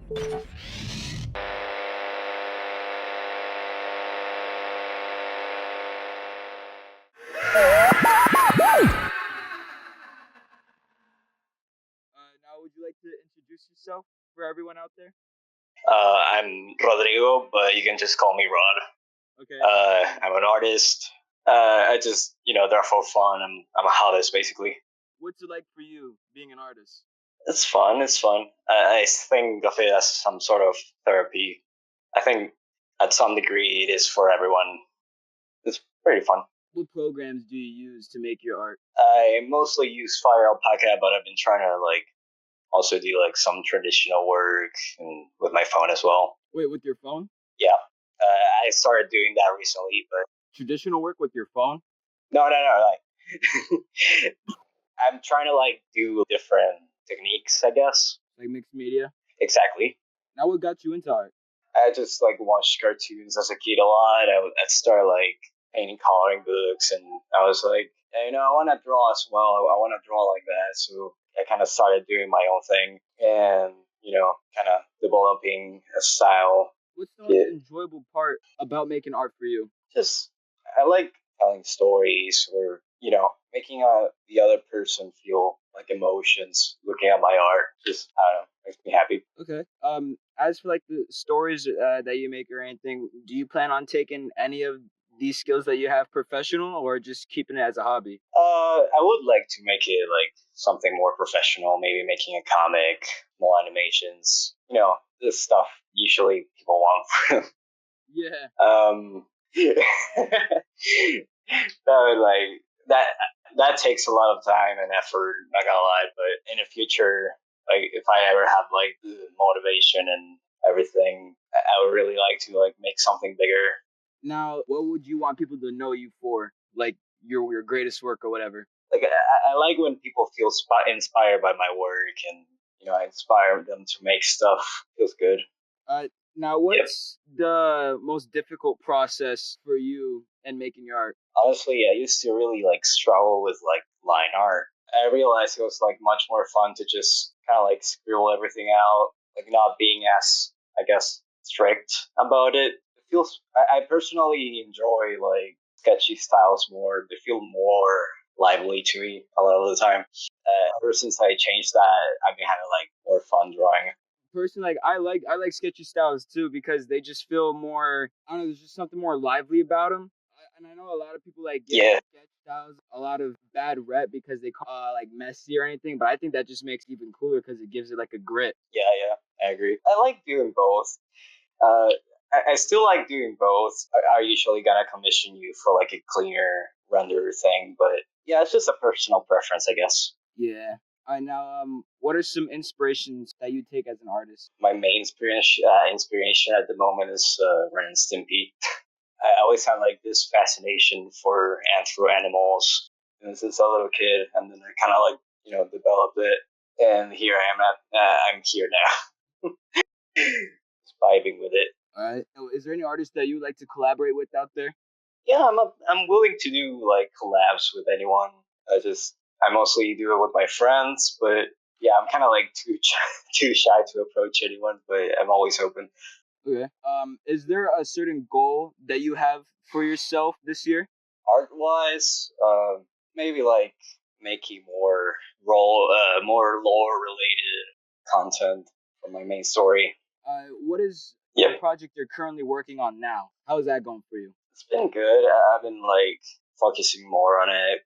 Now, would you like to introduce yourself for everyone out there? I'm Rodrigo, but you can just call me Rod. Okay. I'm an artist. I just, they're for fun. I'm a hobbyist, basically. What's it like for you being an artist? It's fun. It's fun. I think of it as some sort of therapy. I think at some degree it is for everyone. It's pretty fun. What programs do you use to make your art? I mostly use Fire Alpaca, but I've been trying to also do some traditional work and with my phone as well. Wait, with your phone? Yeah. I started doing that recently, but Traditional work with your phone? no. I'm trying to do different techniques, I guess. Like mixed media? Exactly. Now, what got you into art? I just watched cartoons as a kid a lot. I started painting coloring books, and I was like, I want to draw as well. I want to draw like that. So I kind of started doing my own thing, and kind of developing a style. What's the most enjoyable part about making art for you? Just I like telling stories, or making the other person feel emotions. Looking at my art, just I don't know, makes me happy. Okay. As for like the stories that you make or anything, do you plan on taking any of these skills that you have professional, or just keeping it as a hobby? I would like to make it something more professional. Maybe making a comic, more animations. This stuff usually people want. Yeah. That would that takes a lot of time and effort. Not gonna lie, but in the future, if I ever have the motivation and everything, I would really like to make something bigger. Now, what would you want people to know you for? Like your greatest work or whatever? I like when people feel inspired by my work, and I inspire them to make stuff. Feels good. Now, what's the most difficult process for you in making your art? Honestly, I used to really struggle with line art. I realized it was much more fun to just kind of scribble everything out, not being as, I guess, strict about it. It feels I personally enjoy sketchy styles more. They feel more lively to me a lot of the time. Ever since I changed that, I've been having more fun drawing. Personally, I like sketchy styles too, because they just feel more. I don't know. There's just something more lively about them. And I know a lot of people give sketch styles a lot of bad rep because they call like messy or anything. But I think that just makes it even cooler because it gives it like a grit. Yeah, I agree. I like doing both. Uh, I still like doing both. I usually gonna commission you for a cleaner render thing, but yeah, it's just a personal preference, I guess. Yeah. Now, what are some inspirations that you take as an artist? My main inspiration at the moment is Ren and Stimpy. I always had this fascination for anthro animals since a little kid, and then I kind of developed it, and here I am I'm here now, just vibing with it. All right. Is there any artist that you would like to collaborate with out there? Yeah, I'm willing to do collabs with anyone. I mostly do it with my friends, but yeah, I'm kind of too shy to approach anyone, but I'm always open. Okay. Is there a certain goal that you have for yourself this year? Art wise, maybe making more lore related content for my main story. What is the project you're currently working on now? How is that going for you? It's been good. I've been focusing more on it.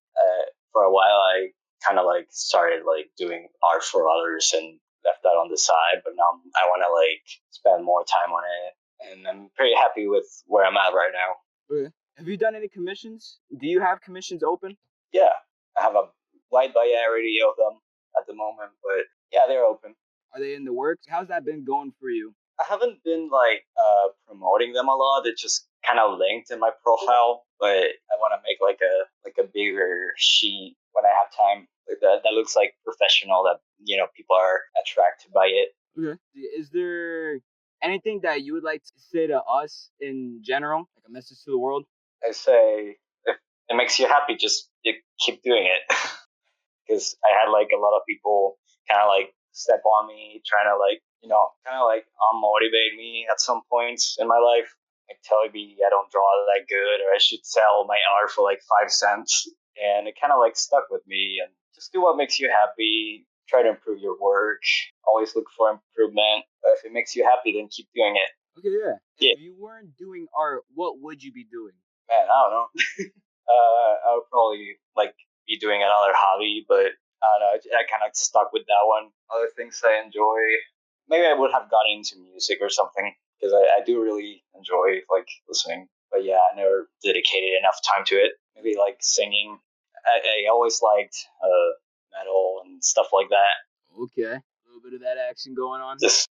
For a while, I kind of started doing art for others and left that on the side. But now I want to spend more time on it, and I'm pretty happy with where I'm at right now. Okay. Have you done any commissions? Do you have commissions open? Yeah, I have a wide variety of them at the moment, but yeah, they're open. Are they in the works? How's that been going for you? I haven't been promoting them a lot. It's just kind of linked in my profile, but I want to make a bigger sheet when I have time. That looks professional. That people are attracted by it. Okay. Is there anything that you would like to say to us in general, like a message to the world? I say if it makes you happy, just keep doing it. Because I had a lot of people kind of step on me, trying to kind of like unmotivate me at some points in my life. Like telling me I don't draw that good or I should sell my art for like 5 cents. And it kind of like stuck with me. And just do what makes you happy. Try to improve your work. Always look for improvement. If it makes you happy, then keep doing it. Okay, yeah. Yeah. If you weren't doing art, what would you be doing? Man, I don't know. I would probably like be doing another hobby, but I don't know. I kind of stuck with that one. Other things I enjoy, maybe I would have gotten into music or something because I do really enjoy like listening. But yeah, I never dedicated enough time to it. Maybe like singing. I always liked metal and stuff like that. Okay, a little bit of that action going on. Just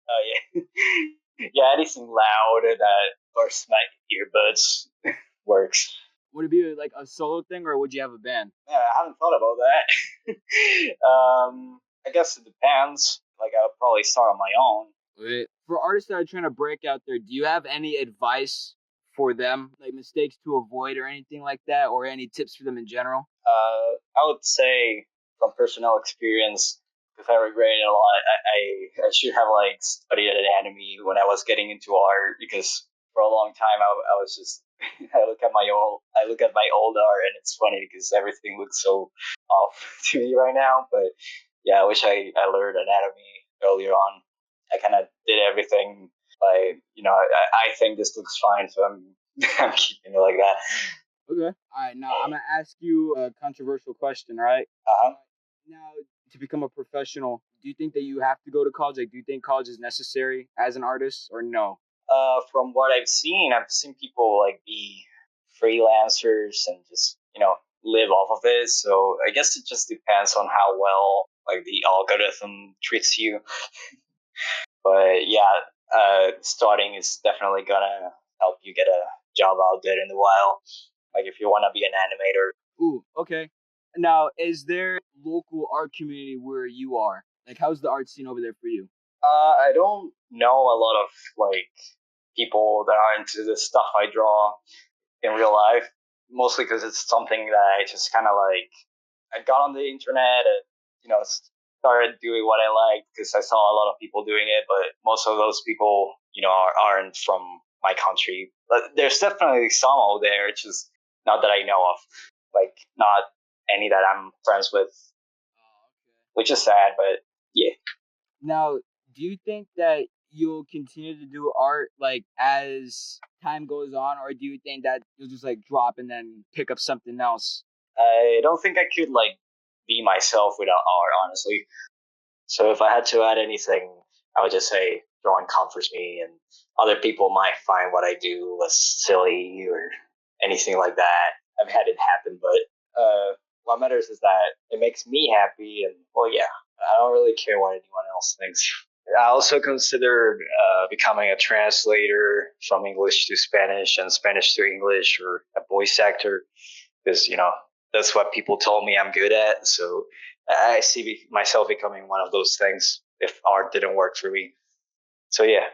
yeah, yeah, anything loud that bursts my earbuds works. Would it be like a solo thing, or would you have a band? Yeah, I haven't thought about that. I guess it depends. Like, I'll probably start on my own. Wait. For artists that are trying to break out there, do you have any advice for them, like mistakes to avoid or anything like that, or any tips for them in general? I would say from personal experience, because I regret it a lot, I should have like studied anatomy when I was getting into art because for a long time I was just I look at my old art and it's funny because everything looks so off to me right now. But yeah, I wish I learned anatomy earlier on. I kind of did everything by I think this looks fine, so I'm I'm keeping it like that. Okay. All right. Now I'm gonna ask you a controversial question. All right. Uh-huh. Now, to become a professional, do you think that you have to go to college? Like, do you think college is necessary as an artist, or no? From what I've seen people like be freelancers and just live off of it. So I guess it just depends on how well like the algorithm treats you. But yeah, starting is definitely gonna help you get a job out there in the wild. Like if you want to be an animator. Ooh. Okay. Now, is there local art community where you are? Like, how's the art scene over there for you? I don't know a lot of like people that are into the stuff I draw in real life, mostly because it's something that I just kind of like. I got on the internet and started doing what I liked because I saw a lot of people doing it, but most of those people aren't from my country. But there's definitely some out there, just not that I know of, like not any that I'm friends with, which is sad, but yeah. Now, do you think that you'll continue to do art like as time goes on, or do you think that you'll just like drop and then pick up something else? I don't think I could like be myself without art, honestly. So if I had to add anything, I would just say drawing comforts me, and other people might find what I do was silly or anything like that. I've had it happen, but what matters is that it makes me happy, and well, yeah, I don't really care what anyone else thinks. I also considered becoming a translator from English to Spanish and Spanish to English, or a voice actor, because that's what people told me I'm good at. So I see myself becoming one of those things if art didn't work for me. So yeah.